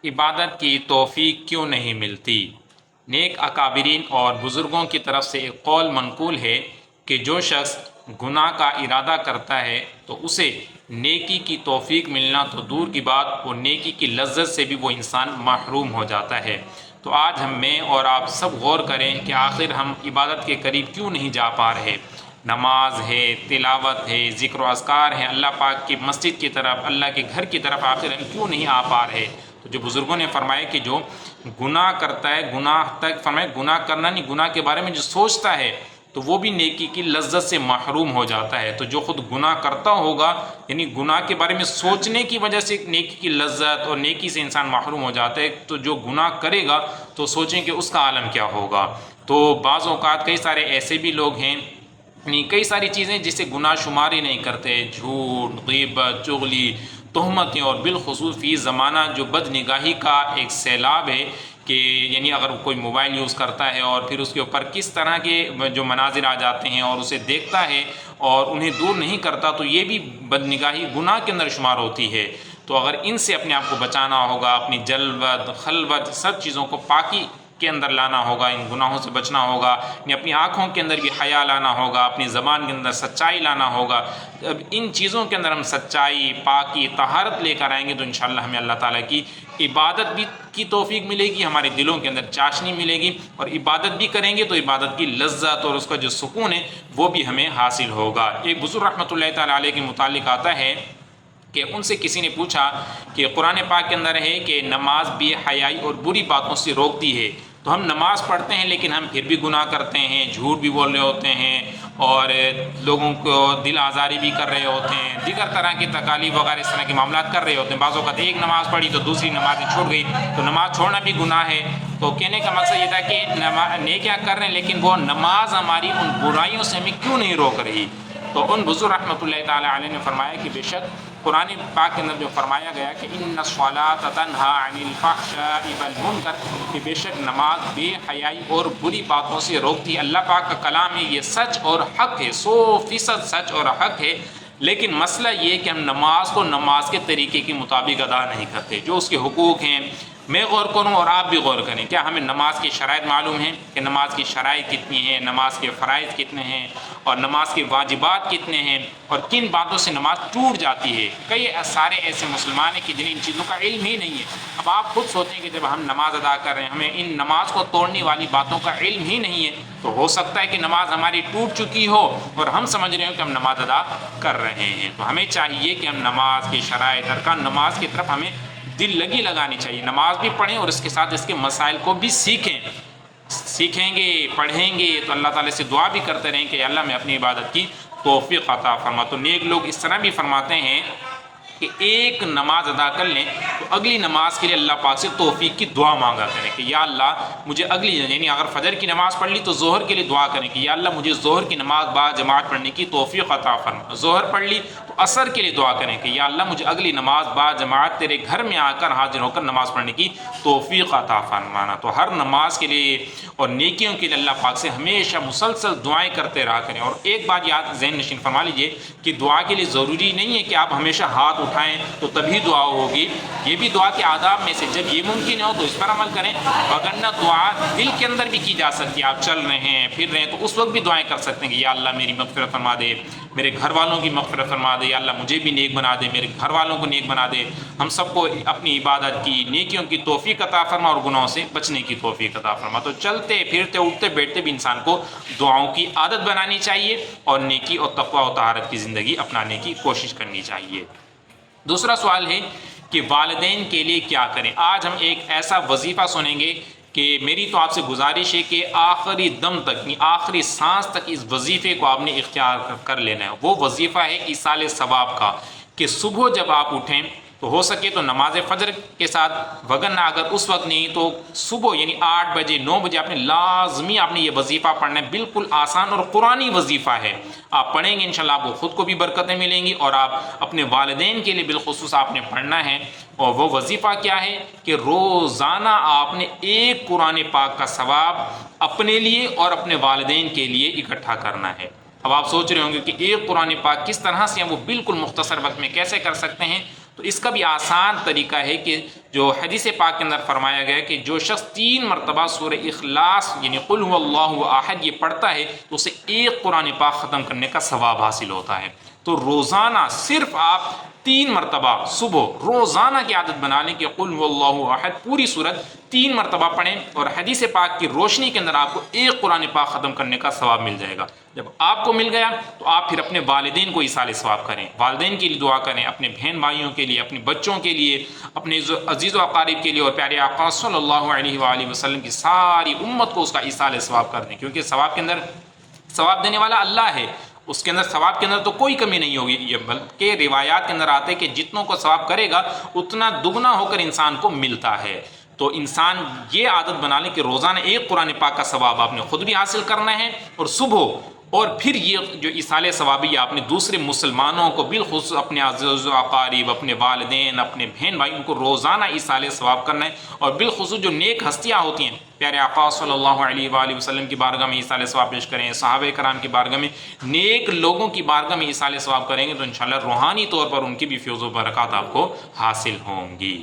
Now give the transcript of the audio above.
عبادت کی توفیق کیوں نہیں ملتی؟ نیک اکابرین اور بزرگوں کی طرف سے ایک قول منقول ہے کہ جو شخص گناہ کا ارادہ کرتا ہے تو اسے نیکی کی توفیق ملنا تو دور کی بات، وہ نیکی کی لذت سے بھی وہ انسان محروم ہو جاتا ہے۔ تو آج میں اور آپ سب غور کریں کہ آخر ہم عبادت کے قریب کیوں نہیں جا پا رہے۔ نماز ہے، تلاوت ہے، ذکر و اذکار ہے، اللہ پاک کی مسجد کی طرف، اللہ کے گھر کی طرف آخر ہم کیوں نہیں آ پا رہے؟ تو جو بزرگوں نے فرمایا کہ جو گناہ کرتا ہے، گناہ تک فرمایا گناہ کرنا نہیں، گناہ کے بارے میں جو سوچتا ہے تو وہ بھی نیکی کی لذت سے محروم ہو جاتا ہے۔ تو جو خود گناہ کرتا ہوگا، یعنی گناہ کے بارے میں سوچنے کی وجہ سے نیکی کی لذت اور نیکی سے انسان محروم ہو جاتا ہے، تو جو گناہ کرے گا تو سوچیں کہ اس کا عالم کیا ہوگا۔ تو بعض اوقات کئی سارے ایسے بھی لوگ ہیں، یعنی کئی ساری چیزیں جسے گناہ شمار ہی نہیں کرتے، جھوٹ، غیبت، چغلی، تہمتیں، اور بالخصوص فی زمانہ جو بد نگاہی کا ایک سیلاب ہے کہ یعنی اگر کوئی موبائل یوز کرتا ہے اور پھر اس کے اوپر کس طرح کے جو مناظر آ جاتے ہیں اور اسے دیکھتا ہے اور انہیں دور نہیں کرتا، تو یہ بھی بد نگاہی گناہ کے اندر شمار ہوتی ہے۔ تو اگر ان سے اپنے آپ کو بچانا ہوگا، اپنی جلوت، خلوت، سب چیزوں کو پاکی کے اندر لانا ہوگا، ان گناہوں سے بچنا ہوگا، اپنی آنکھوں کے اندر بھی حیا لانا ہوگا، اپنی زبان کے اندر سچائی لانا ہوگا۔ اب ان چیزوں کے اندر ہم سچائی، پاکی، طہارت لے کر آئیں گے تو انشاءاللہ ہمیں اللہ تعالیٰ کی عبادت بھی کی توفیق ملے گی، ہمارے دلوں کے اندر چاشنی ملے گی، اور عبادت بھی کریں گے تو عبادت کی لذت اور اس کا جو سکون ہے وہ بھی ہمیں حاصل ہوگا۔ ایک بزرگ رحمۃ اللہ تعالیٰ علیہ کے متعلق آتا ہے کہ ان سے کسی نے پوچھا کہ قرآن پاک کے اندر ہے کہ نماز بے حیائی اور بری باتوں سے روکتی ہے، تو ہم نماز پڑھتے ہیں لیکن ہم پھر بھی گناہ کرتے ہیں، جھوٹ بھی بول رہے ہوتے ہیں اور لوگوں کو دل آزاری بھی کر رہے ہوتے ہیں، دیگر طرح کی تکالیف وغیرہ اس طرح کے معاملات کر رہے ہوتے ہیں۔ بعض اوقات ایک نماز پڑھی تو دوسری نماز چھوٹ گئی، تو نماز چھوڑنا بھی گناہ ہے۔ تو کہنے کا مقصد یہ تھا کہ نیکیاں کر رہے ہیں لیکن وہ نماز ہماری ان برائیوں سے ہمیں کیوں نہیں روک رہی؟ تو ان بزرگ رحمۃ اللہ تعالیٰ علیہ نے فرمایا کہ بے شک قرآن پاک کے اندر جو فرمایا گیا کہ ان الصلاۃ تنہی عن الفحشاء والمنکر، کہ بے شک نماز بے حیائی اور بری باتوں سے روکتی ہے۔ اللہ پاک کا کلام ہے، یہ سچ اور حق ہے، 100% سچ اور حق ہے، لیکن مسئلہ یہ کہ ہم نماز کو نماز کے طریقے کے مطابق ادا نہیں کرتے۔ جو اس کے حقوق ہیں میں غور کروں اور آپ بھی غور کریں، کیا ہمیں نماز کی شرائط معلوم ہیں کہ نماز کی شرائط کتنی ہیں، نماز کے فرائض کتنے ہیں، اور نماز کے واجبات کتنے ہیں، اور کن باتوں سے نماز ٹوٹ جاتی ہے؟ کئی سارے ایسے مسلمان ہیں کہ جنہیں ان چیزوں کا علم ہی نہیں ہے۔ اب آپ خود سوچیں کہ جب ہم نماز ادا کر رہے ہیں ہمیں ان نماز کو توڑنے والی باتوں کا علم ہی نہیں ہے، تو ہو سکتا ہے کہ نماز ہماری ٹوٹ چکی ہو اور ہم سمجھ رہے ہوں کہ ہم نماز ادا کر رہے ہیں۔ تو ہمیں چاہیے کہ ہم نماز کی شرائط، ارکان نماز کی طرف ہمیں دل لگی لگانی چاہیے، نماز بھی پڑھیں اور اس کے ساتھ اس کے مسائل کو بھی سیکھیں گے، پڑھیں گے تو اللہ تعالیٰ سے دعا بھی کرتے رہیں کہ اللہ میں اپنی عبادت کی توفیق عطا فرما۔ تو نیک لوگ اس طرح بھی فرماتے ہیں کہ ایک نماز ادا کر لیں تو اگلی نماز کے لیے اللہ پاک سے توفیق کی دعا مانگا کریں کہ یا اللہ مجھے اگلی، یعنی اگر فجر کی نماز پڑھ لی تو ظہر کے لیے دعا کریں کہ یا اللہ مجھے ظہر کی نماز با جماعت پڑھنے کی توفیق عطا فرما۔ ظہر پڑھ لی تو عصر کے لیے دعا کریں کہ یا اللہ مجھے اگلی نماز با جماعت تیرے گھر میں آ کر حاضر ہو کر نماز پڑھنے کی توفیق عطا فرمانا۔ تو ہر نماز کے لیے اور نیکیوں کے لیے اللہ پاک سے ہمیشہ مسلسل دعائیں کرتے رہا کریں۔ اور ایک بات یاد ذہن نشین فرما لیجئے کہ دعا کے لیے ضروری نہیں ہے کہ آپ ہمیشہ ہاتھ اٹھائیں تو تبھی دعا ہوگی، یہ بھی دعا کے آداب میں سے جب یہ ممکن ہو تو اس پر عمل کریں، وگرنہ دعا دل کے اندر بھی کی جا سکتی ہے۔ آپ چل رہے ہیں، پھر رہے ہیں تو اس وقت بھی دعائیں کر سکتے ہیں کہ یا اللہ میری مغفرت فرما دے، میرے گھر والوں کی مغفرت فرما دے، یا اللہ مجھے بھی نیک بنا دے، میرے گھر والوں کو نیک بنا دے، ہم سب کو اپنی عبادت کی، نیکیوں کی توفیق عطا فرما اور گناہوں سے بچنے کی توفیق عطا فرما۔ تو چلتے پھرتے اٹھتے بیٹھتے بھی انسان کو دعاؤں کی عادت بنانی چاہیے اور نیکی اور تقوی و طہارت کی زندگی اپنانے کی کوشش کرنی چاہیے۔ دوسرا سوال ہے کہ والدین کے لیے کیا کریں؟ آج ہم ایک ایسا وظیفہ سنیں گے کہ میری تو آپ سے گزارش ہے کہ آخری دم تک، یعنی آخری سانس تک اس وظیفے کو آپ نے اختیار کر لینا ہے۔ وہ وظیفہ ہے ایصال ثواب کا، کہ صبح جب آپ اٹھیں تو ہو سکے تو نماز فجر کے ساتھ، وگرنہ اگر اس وقت نہیں تو صبح یعنی 8 بجے 9 بجے آپ نے لازمی یہ وظیفہ پڑھنا ہے۔ بالکل آسان اور قرآنی وظیفہ ہے، آپ پڑھیں گے انشاءاللہ آپ کو خود کو بھی برکتیں ملیں گی اور آپ اپنے والدین کے لیے بالخصوص آپ نے پڑھنا ہے۔ اور وہ وظیفہ کیا ہے کہ روزانہ آپ نے ایک قرآن پاک کا ثواب اپنے لیے اور اپنے والدین کے لیے اکٹھا کرنا ہے۔ اب آپ سوچ رہے ہوں گے کہ ایک قرآن پاک کس طرح سے ہم وہ بالکل مختصر وقت میں کیسے کر سکتے ہیں؟ تو اس کا بھی آسان طریقہ ہے کہ جو حدیث پاک کے اندر فرمایا گیا کہ جو شخص 3 مرتبہ سورہ اخلاص یعنی قل هو اللہ احد یہ پڑھتا ہے تو اسے ایک قرآن پاک ختم کرنے کا ثواب حاصل ہوتا ہے۔ تو روزانہ صرف آپ 3 مرتبہ صبح روزانہ کی عادت بنا لیں کہ قل هو اللہ احد پوری صورت 3 مرتبہ پڑھیں، اور حدیث پاک کی روشنی کے اندر آپ کو ایک قرآن پاک ختم کرنے کا ثواب مل جائے گا۔ جب آپ کو مل گیا تو آپ پھر اپنے والدین کو ایصال ثواب کریں، والدین کے لیے دعا کریں، اپنے بہن بھائیوں کے لیے، اپنے بچوں کے لیے، اپنے عزیز و اقارب کے لیے، اور پیارے آقا صلی اللہ علیہ وآلہ وسلم کی ساری امت کو اس کا ایصال ثواب کر دیں، کیونکہ ثواب کے اندر ثواب دینے والا اللہ ہے، اس کے اندر ثواب کے اندر تو کوئی کمی نہیں ہوگی، یہ بلکہ روایات کے اندر آتے ہیں کہ جتنوں کو ثواب کرے گا اتنا دگنا ہو کر انسان کو ملتا ہے۔ تو انسان یہ عادت بنا لیں کہ روزانہ ایک قرآن پاک کا ثواب آپ نے خود بھی حاصل کرنا ہے، اور صبح اور پھر یہ جو ایصال ثوابی آپ نے دوسرے مسلمانوں کو بالخصوص اپنے عزیز و اقارب، اپنے والدین، اپنے بہن بھائی، ان کو روزانہ ایصال ثواب کرنا ہے، اور بالخصوص جو نیک ہستیاں ہوتی ہیں پیارے آقا صلی اللہ علیہ وآلہ وسلم کی بارگاہ میں ایصال ثواب پیش کریں، صحابہ کرام کی بارگاہ میں، نیک لوگوں کی بارگاہ میں ایصال ثواب کریں گے تو انشاءاللہ روحانی طور پر ان کی بھی فیض و برکات آپ کو حاصل ہوں گی۔